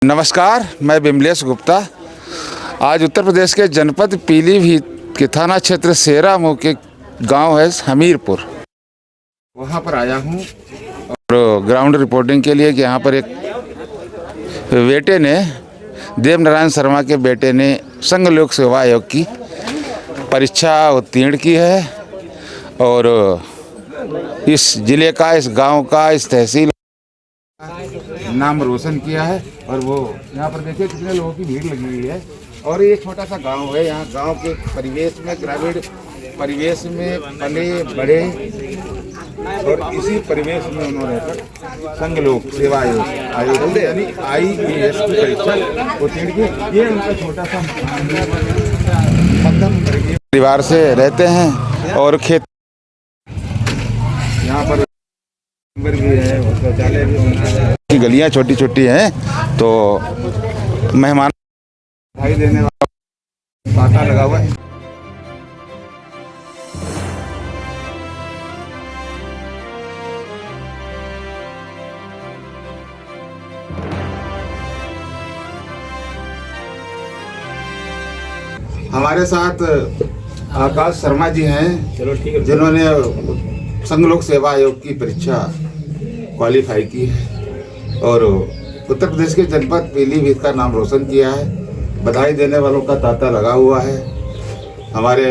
नमस्कार, मैं बिमलेश गुप्ता। आज उत्तर प्रदेश के जनपद पीलीभीत के थाना क्षेत्र सेरामऊ के गांव है हमीरपुर, वहां पर आया हूं और ग्राउंड रिपोर्टिंग के लिए कि यहाँ पर एक बेटे ने, देवनारायण शर्मा के बेटे ने संघ लोक सेवा आयोग की परीक्षा उत्तीर्ण की है और इस जिले का, इस गांव का, इस तहसील नाम रोशन किया है। और वो यहाँ पर देखिए कितने लोगों की भीड़ लगी हुई है। और ये छोटा सा गांव है, यहाँ गांव के परिवेश में, ग्रामीण परिवेश में पले बड़े और इसी परिवेश में उन्होंने संघ लोक सेवा आयोग यानी IAS की परीक्षा उत्तीर्ण की। ये उनका छोटा सा मध्यम वर्गीय परिवार से रहते हैं और खेत यहाँ पर भी है, शौचालय भी बना है, गलियाँ छोटी छोटी हैं। तो मेहमान दिखाई देने वाला पाता लगा हुआ है। हमारे साथ आकाश शर्मा जी हैं, चलो ठीक है, जिन्होंने संघ लोक सेवा आयोग की परीक्षा क्वालिफाई की है और उत्तर प्रदेश के जनपद पीलीभीत का नाम रोशन किया है। बधाई देने वालों का तांता लगा हुआ है। हमारे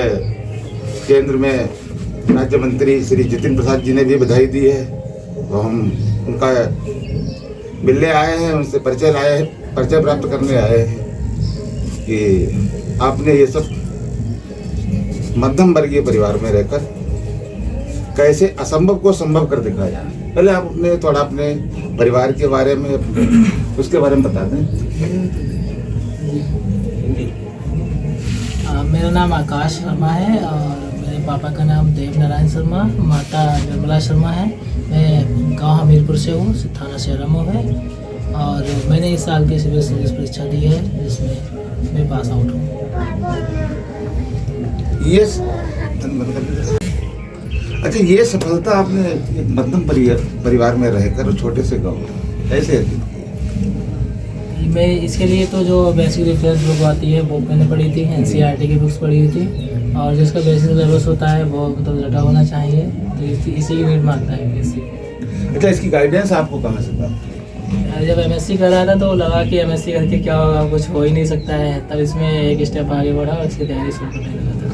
केंद्र में राज्य मंत्री श्री जितिन प्रसाद जी ने भी बधाई दी है। तो हम उनका मिलने आए हैं, उनसे परिचय प्राप्त करने आए हैं कि आपने ये सब मध्यम वर्गीय परिवार में रहकर कैसे असंभव को संभव कर दिखाया। पहले आप अपने परिवार के बारे में, उसके बारे में बता दें। मेरा नाम आकाश शर्मा है और मेरे पापा का नाम देवनारायण शर्मा, माता निर्मला शर्मा है। मैं गांव हमीरपुर से हूँ, थाना सेरामऊ है और मैंने इस साल की सिविल सर्विस परीक्षा दी है जिसमें मैं पास आउट हूँ। अच्छा, ये सफलता आपने एक मध्यम परिवार में रहकर छोटे से गाँव कैसे? मैं इसके लिए तो जो बेसिक रेफरेंस बुक आती है वो मैंने पढ़ी थी, NCERT की बुक्स पढ़ी हुई थी और जिसका बेसिक सिलेबस होता है वो मतलब रटा होना चाहिए, तो इसी की नीड मांगता है बेसिक। अच्छा, इसकी गाइडेंस आपको कहाँ से प्राप्त? जब MSc कर रहा था तो लगा कि MSc करके क्या होगा, कुछ हो ही नहीं सकता है, तब इसमें एक स्टेप आगे बढ़ा और इसकी तैयारी शुरू करने लगा था।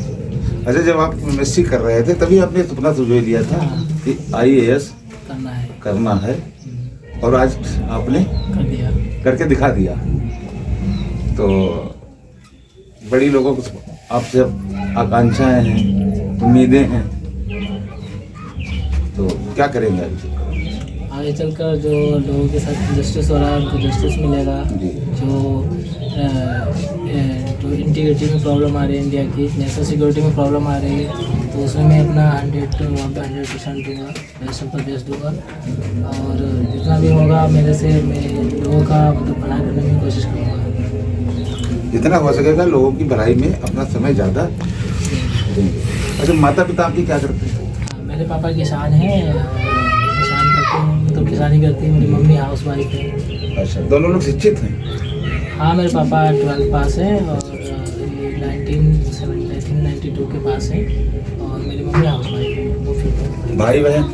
अच्छा, जब आप MSc कर रहे थे तभी आपने सपना सुझाव लिया था कि IAS करना है और आज आपने करके दिखा दिया। तो बड़ी लोगों को आपसे आकांक्षाएं हैं, उम्मीदें हैं, तो क्या करेंगे आगे चलकर? जो लोगों के साथ जस्टिस हो रहा है उनको जस्टिस मिलेगा। जो इंटीग्रिटी में प्रॉब्लम आ रही है इंडिया की, नेशनल सिक्योरिटी में प्रॉब्लम आ रही है, तो उसमें मैं अपना 100% दूँगा, बेस्ट पर बेस्ट दूँगा और जितना भी होगा मेरे से मैं लोगों का मतलब भलाई करने की कोशिश करूँगा। जितना हो सकेगा लोगों की भलाई में अपना समय ज़्यादा देंगे। अच्छा, माता पिता आपकी क्या करते हैं? मेरे पापा किसान हैं, किसान करते हैं, मतलब किसानी करती है। मेरी मम्मी हाउस वाइफ है। अच्छा, दोनों लोग शिक्षित हैं? हाँ, मेरे पापा 12 पास है और 1992 के पास है और मेरी मम्मी हाउस वाइफ है। वो फिर भाई बहन?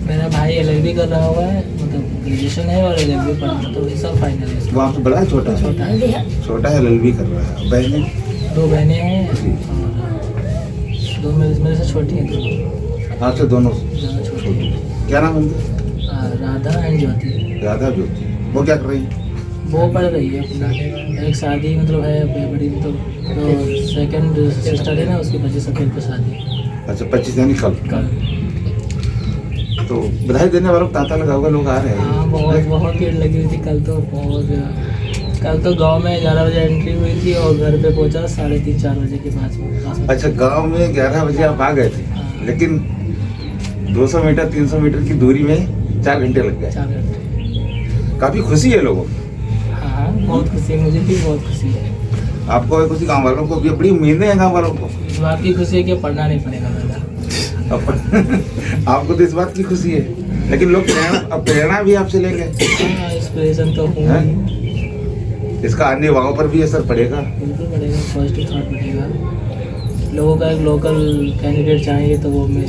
मेरा भाई LLB कर रहा हुआ है, मतलब ग्रेजुएशन है और LLB पढ़ा है, तो इस साल फाइनल है। वो आपसे बड़ा है छोटा है? छोटा है, LLB कर रहा है। बहनें? 2 बहनें हैं और 2 मेरे से छोटी हैं। आपसे दोनों छोटी। क्या नाम उनका? राधा एंड ज्योति। राधा ज्योति। वो क्या कर रही है? वो पढ़ रही है अपना, एक शादी मतलब है बड़ी, मतलब तो सेकंड सिस्टर है ना, उसकी 25 अप्रैल को शादी। अच्छा, 25 यानी कल? तो बधाई देने वालों को तांता लगा होगा, लोग आ रहे हैं। हाँ, बहुत भीड़ लगी हुई थी कल तो। कल तो गांव में 11 बजे एंट्री हुई थी और घर पे पहुंचा 3:30-4 बजे के पास। अच्छा, गांव में 11 बजे आप आ गए थे? हाँ। लेकिन 200 मीटर 300 मीटर की दूरी में 4 घंटे लग गए। 4 घंटे। काफी खुशी है लोगों को? हाँ, बहुत खुशी है, मुझे भी बहुत खुशी है। आपको भी खुशी, गाँव वालों को भी? बड़ी उम्मीदें हैं गाँव वालों को? इस बात की खुशी है कि पढ़ना नहीं पड़ेगा मेरा। आपको तो इस बात की खुशी है, लेकिन लोग प्रेरणा भी आपसे लेंगे। इंस्पिरेशन तो हूँ। इसका अन्य युवाओं पर भी असर पड़ेगा। बिल्कुल पड़ेगा, पॉजिटिव थॉट पड़ेगा। लोगों का एक लोकल कैंडिडेट चाहिए तो वो मैं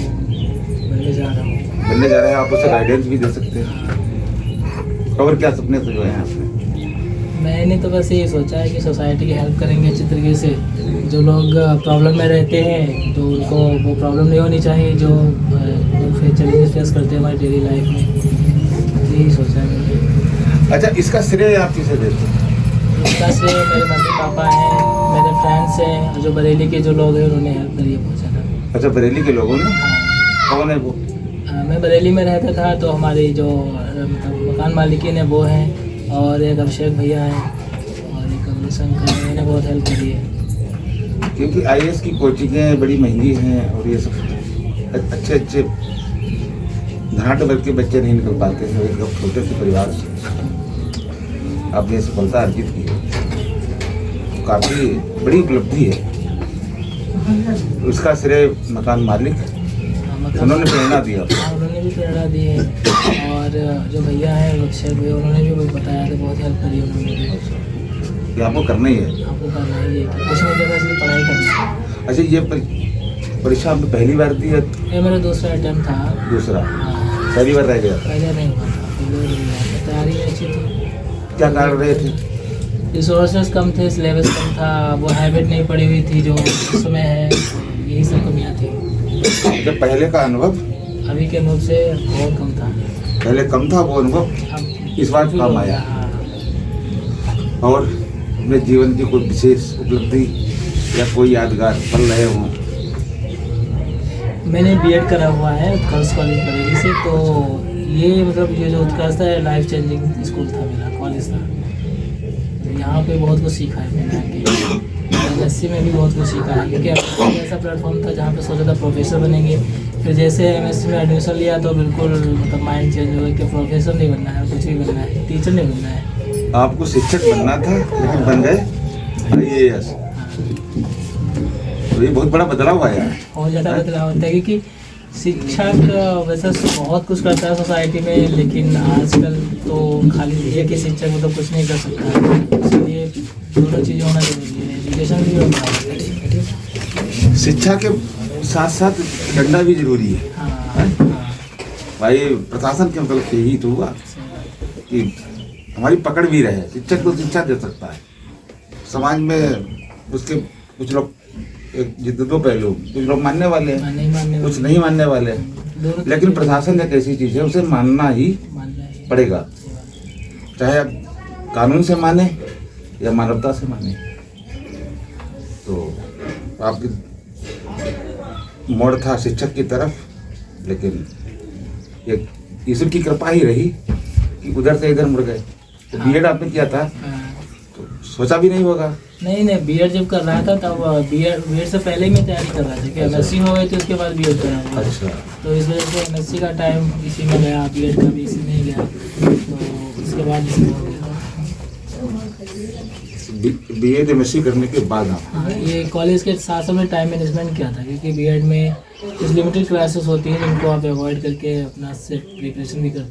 बनने जा रहा हूँ। बनने जा रहे हैं, आप उसे गाइडेंस भी दे सकते हैं। और क्या सपने सोचे हैं आपने? मैंने तो बस ये सोचा है कि सोसाइटी की हेल्प करेंगे अच्छी तरीके से। जो लोग प्रॉब्लम में रहते हैं तो उनको वो प्रॉब्लम नहीं होनी चाहिए जो चैलेंजेस फेस करते हैं हमारी डेली लाइफ में। यही सोचा है मैंने। अच्छा, इसका श्रेय आप किसे देते हैं? इसका श्रेय मेरे मम्मी पापा हैं, मेरे फ्रेंड्स हैं, और जो बरेली के जो लोग हैं उन्होंने हेल्प करी है बहुत ज़्यादा। अच्छा, बरेली के लोगों ने? कौन है वो? मैं बरेली में रहता था तो हमारी जो मतलब मकान मालिकिन है वो हैं, और एक अभिषेक भैया हैं, और एक अमृतशंकर, मैंने बहुत हेल्प करी है। क्योंकि IAS की कोचिंगें बड़ी महंगी हैं और ये सब अच्छे धनाढ़ वर्ग के बच्चे नहीं निकल पाते हैं। एक छोटे से परिवार से आपने सफलता अर्जित की है, काफ़ी बड़ी उपलब्धि है। उसका श्रेय मकान मालिक, उन्होंने प्रेरणा दिया। उन्होंने भी प्रेरणा दी है, और जो भैया हैं अक्षय भैया, उन्होंने भी बताया था, बहुत हेल्प करी उन्होंने भी। कि आपको करना ही है, आपको करना ही है कि कुछ नहीं करना, सिर्फ पढ़ाई करनी है। अच्छा, ये परीक्षा आपने पहली बार दी है? ये मेरा दूसरा अटेम्प्ट था। दूसरा? हाँ, पहली बार रह गया था? पहले नहीं हुआ था, पहले नहीं हुआ था। तैयारी अच्छी थी। क्या कारण रहे थे? रिसोर्सेज कम थे, सिलेबस कम था, वो हैबिट नहीं पड़ी हुई थी जो उसमें है, यही सब कमियाँ थी। जब पहले का अनुभव अभी के अनुभव से बहुत कम था। पहले कम था, वो अनुभव अब इस बार काम आया। और अपने जीवन की कोई विशेष उपलब्धि या कोई यादगार पल रहे हों? मैंने बीएड करा हुआ है उत्कर्ष कॉलेज बरेली से, तो ये मतलब ये जो उत्कर्ष है लाइफ चेंजिंग स्कूल था, मेरा कॉलेज था। तो यहाँ पे बहुत कुछ सीखा है मैंने आके। MSc में भी बहुत कुछ सीखा है, क्योंकि MSc ऐसा प्लेटफॉर्म था जहाँ पे सोचा था प्रोफेसर बनेंगे। फिर जैसे MSc में एडमिशन लिया तो बिल्कुल मतलब माइंड चेंज हो गया कि प्रोफेसर नहीं बनना है, कुछ भी बनना है, टीचर नहीं बनना है। आपको शिक्षक बनना था लेकिन बन गए IAS। तो ये बहुत बड़ा बदलाव आया है। बहुत ज़्यादा बदलाव होता है, क्योंकि शिक्षक वैसे तो बहुत कुछ करता है सोसाइटी में, लेकिन आजकल तो खाली एक ही शिक्षक मतलब कुछ नहीं कर सकता। इसलिए दोनों चीज़ें होना जरूरी है, एजुकेशन भी होना चाहिए। शिक्षा के साथ साथ डंडा भी जरूरी है। हाँ हाँ, भाई प्रशासन के मतलब यही तो हुआ कि हमारी पकड़ भी रहे। शिक्षक तो शिक्षा दे सकता है, समाज में उसके कुछ लोग दो पहलू, कुछ लोग मानने वाले हैं, नहीं मानने कुछ नहीं मानने वाले हैं। दोनों लेकिन प्रशासन एक ऐसी चीज़ है, उसे मानना ही मानना ही पड़ेगा, चाहे आप कानून से माने या मानवता से माने। तो आपकी मोड़ था शिक्षक की तरफ, लेकिन एक ईश्वर की कृपा ही रही कि उधर से इधर मुड़ गए। तो बीएड आपने किया था तो सोचा भी नहीं होगा? नहीं, बीएड जब कर रहा था तब बीएड से पहले ही मैं तैयारी कर रहा था कि MSc हो गई थी, उसके बाद बीएड कर रहा था। अच्छा, तो इस वजह से MSc का टाइम इसी में गया, बीएड का भी इसी में ही गया, तो उसके बाद इसी में हो गया। बीएड MSc करने के बाद आप? हाँ, ये कॉलेज के साथ साथ में टाइम मैनेजमेंट किया था, क्योंकि बीएड में कुछ लिमिटेड क्लासेस होती हैं जिनको आप अवॉइड करके अपना सेट प्रिपरेशन भी कर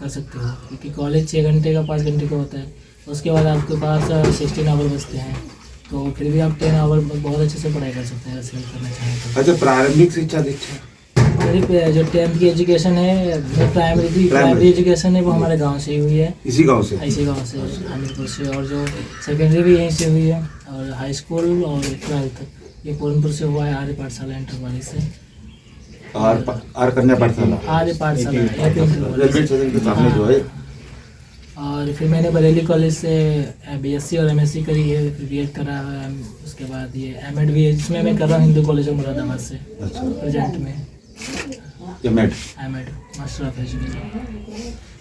सकते हो, क्योंकि कॉलेज 6 घंटे का 5 घंटे का होता है। उसके बाद आपके पास 16 आवर बचते हैं, तो फिर भी आप 10 आवर बहुत अच्छे से पढ़ाई कर सकते हैं अगर सिलेक्ट करना चाहें तो। अच्छा, प्रारंभिक शिक्षा दीक्षा मेरी जो 10th की एजुकेशन है, प्राइमरी एजुकेशन है, वो हमारे गांव से ही हुई है, इसी गांव से? इसी गांव से, हमीरपुर से। और जो सेकेंडरी भी यहीं से हुई है, और हाई स्कूल और 12th ये पूरनपुर से हुआ है, आर्य पाठशाला इंटर से। आर कन्या पाठशाला, आर्य पाठशाला रेलवे स्टेशन के सामने जो है। और फिर मैंने बरेली कॉलेज से BSc और MSc करी है, फिर बीएड करा है। उसके बाद ये एमएड भी है, जिसमें मैं कर रहा हूँ हिंदू कॉलेज ऑफ मुरादाबाद से। अच्छा, प्रेजेंट में एमएड मास्टर ऑफ एजुकेशन।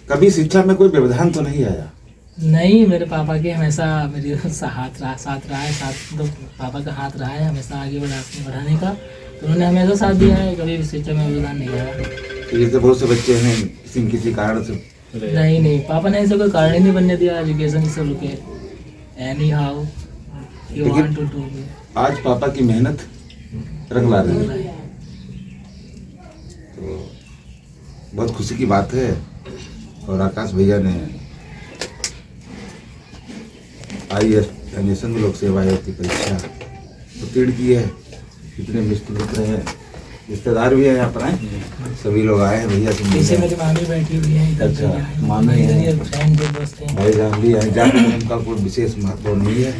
कभी शिक्षा में कोई व्यवधान तो नहीं आया? नहीं, मेरे पापा के हमेशा मेरे साथ रहा है, मतलब पापा का हाथ रहा है हमेशा आगे बढ़ाने का, तो उन्होंने हमेशा साथ दिया है, कभी भी शिक्षा में व्यवधान नहीं आया। तो जैसे बहुत से बच्चे हैं किसी कारण से? नहीं, पापा ने ऐसा कोई कारण ही नहीं बनने दिया, एजुकेशन से रुके। Anyhow you want to do. आज पापा की मेहनत रंग ला रही है, तो बहुत खुशी की बात है। और आकाश भैया ने IAS नेशनल लोक सेवा आयोग की परीक्षा उत्तीर्ण की है। कितने मित्र मित्र हैं, रिश्तेदार भी हैं यहाँ पर आए, सभी लोग आए हैं भैया से पीछे मिलने। मेरी मामी बैठी हुई है इधर। अच्छा, मामी इधर हैं। ये फ्रेंड जो दोस्त हैं। भाई जान भी आए, जाने में उनका कोई विशेष महत्व नहीं है,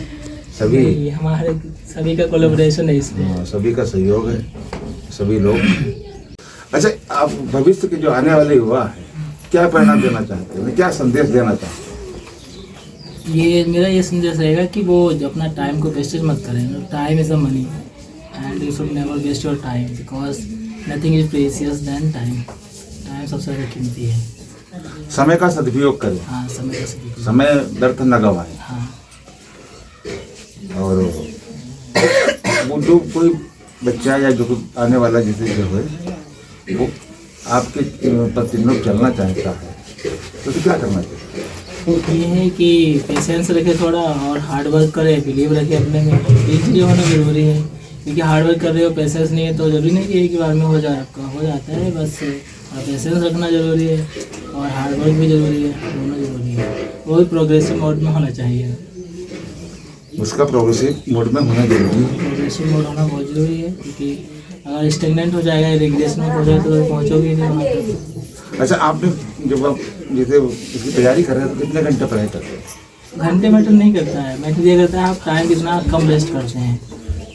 सभी ये हमारे सभी का कोलैबोरेशन है इसमें। सभी का सहयोग है, सभी लोग। अच्छा, आप भविष्य के जो आने वाले युवा हैं क्या प्रेरणा देना चाहते हैं, क्या संदेश देना चाहते हैं? ये मेरा ये संदेश रहेगा कि वो जो अपना टाइम को वेस्टेज मत करें। Time is a money and you should never waste your time because nothing is precious than time. Time सबसे ज़्यादा कीमती है। समय का सदुपयोग करें, हाँ, समय का सदुपयोग। समय व्यर्थ न गवाएं। हाँ, और वो जो कोई बच्चा या जो कोई आने वाला जैसे जो है वो आपके प्रतिदिन चलना चाहता है तो क्या करना चाहिए? ये है कि पेशेंस रखे थोड़ा और हार्ड वर्क करे, बिलीव रखे अपने में। ये चीज़ें होना ज़रूरी है क्योंकि हार्ड वर्क कर रहे हो, पेशेंस नहीं है तो ज़रूरी नहीं कि एक ही बार में हो जाए, आपका हो जाता है। बस पेशेंस रखना ज़रूरी है और हार्ड वर्क भी ज़रूरी है, दोनों ज़रूरी है। वो भी प्रोग्रेसिव मोड में होना चाहिए। उसका प्रोग्रेसिव मोड में होना जरूरी है। प्रोग्रेसिव मोड होना बहुत ज़रूरी है क्योंकि अगर स्टेगनेंट हो जाएगा, रिग्रेशन में हो जाए तो पहुँचोगे ही नहीं वहाँ तक। अच्छा, आपने जब आप जैसे इसकी तैयारी कर रहे हैं तो कितने घंटे पढ़ाई करते हैं? घंटे मैटर नहीं करता है, मैटर ये करता है आप टाइम कितना कम वेस्ट करते हैं।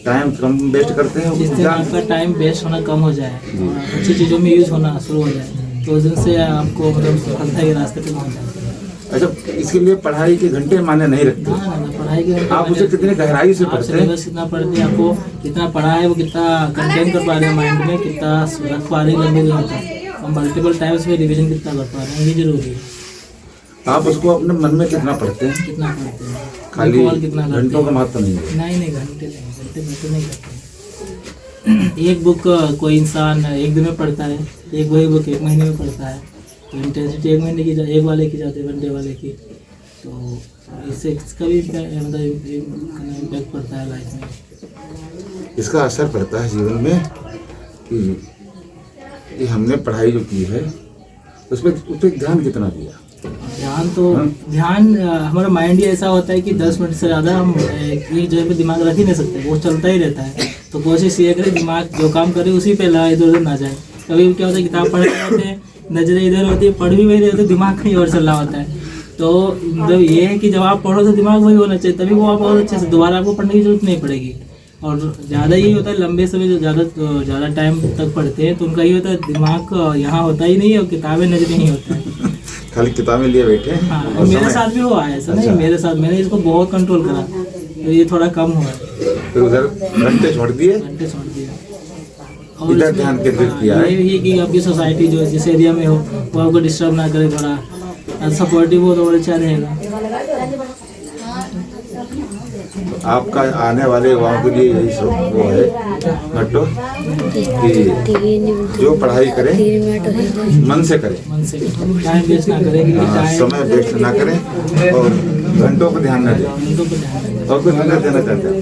टाइम कम वेस्ट करते हैं जिस दिन आपका टाइम वेस्ट होना कम हो जाए और अच्छी चीज़ों में यूज होना शुरू हो जाए तो उस दिन से आपको मतलब सफलता के रास्ते पे पहुँच जाते हैं। अच्छा, इसके लिए पढ़ाई के घंटे माने नहीं रखते? हाँ ना, पढ़ाई के आप उसे कितने गहराई से पढ़ते हैं? सिलेबस कितना पढ़ते हैं, आपको कितना पढ़ा है वो कितना कंटेंट कर पा रहे हैं माइंड में, कितना रख पा रहे हैं लंबे दिनों तक, और मल्टीपल टाइम्स में रिवीजन कितना कर पा रहे हैं, ये जरूरी है। आप उसको अपने मन में कितना पढ़ते हैं? कितना पढ़ते हैं, खाली recall कितना करते घंटों का हैं। महत्व नहीं है। नहीं, घंटे मैटर नहीं करते। एक बुक कोई इंसान एक दिन में पढ़ता है, एक वही बुक एक महीने में पढ़ता है, तो इंटेंसिटी एक महीने की एक वाले की जाती है, घंटे वाले की, तो इससे इसका भी मतलब इम्पैक्ट पड़ता है लाइफ में। इसका असर पड़ता है जीवन में कि हमने पढ़ाई जो की है उस पर ध्यान कितना दिया। ध्यान हमारा माइंड ही ऐसा होता है कि 10 मिनट से ज़्यादा हम एक जगह पे दिमाग रख ही नहीं सकते, वो चलता ही रहता है। तो कोशिश ये करें दिमाग जो काम करे उसी पे लगा, इधर उधर ना जाए। कभी क्या होता है किताब पढ़ रहे होते हैं, नजरें इधर होती है, पढ़ भी वही रहे होते, दिमाग कहीं और चल रहा होता है। तो मतलब ये है कि जब आप पढ़ो तो दिमाग वही होना चाहिए, तभी वो आप बहुत अच्छे से दोबारा आपको पढ़ने की जरूरत नहीं पड़ेगी। और ज़्यादा यही होता है लंबे समय जो ज़्यादा टाइम तक पढ़ते हैं तो उनका ये होता है दिमाग यहाँ होता ही नहीं है और किताबें नजर नहीं होता है, खाली किताबें लिए बैठे हैं। हाँ, और मेरे साथ भी हुआ है ऐसा। नहीं, मेरे साथ मैंने इसको बहुत कंट्रोल करा तो ये थोड़ा कम हुआ है। फिर उधर घंटे छोड़ दिए, घंटे छोड़ दिया और इधर इसमें, ध्यान केंद्रित किया है। ये भी कि आपकी सोसाइटी जो जिस एरिया में हो वो आपको डिस्टर्ब ना करे, थोड़ा सपोर्टिव हो तो और अच्छा रहेगा। आपका आने वाले युवाओं के लिए यही सब वो है घट्टो कि जो पढ़ाई करें मन से करें, मन से टाइम वेस्ट ना करें, समय वेस्ट ना करें और घंटों पर ध्यान न दें। घंटों पर ध्यान दें। और कुछ संदेश देना चाहते हैं?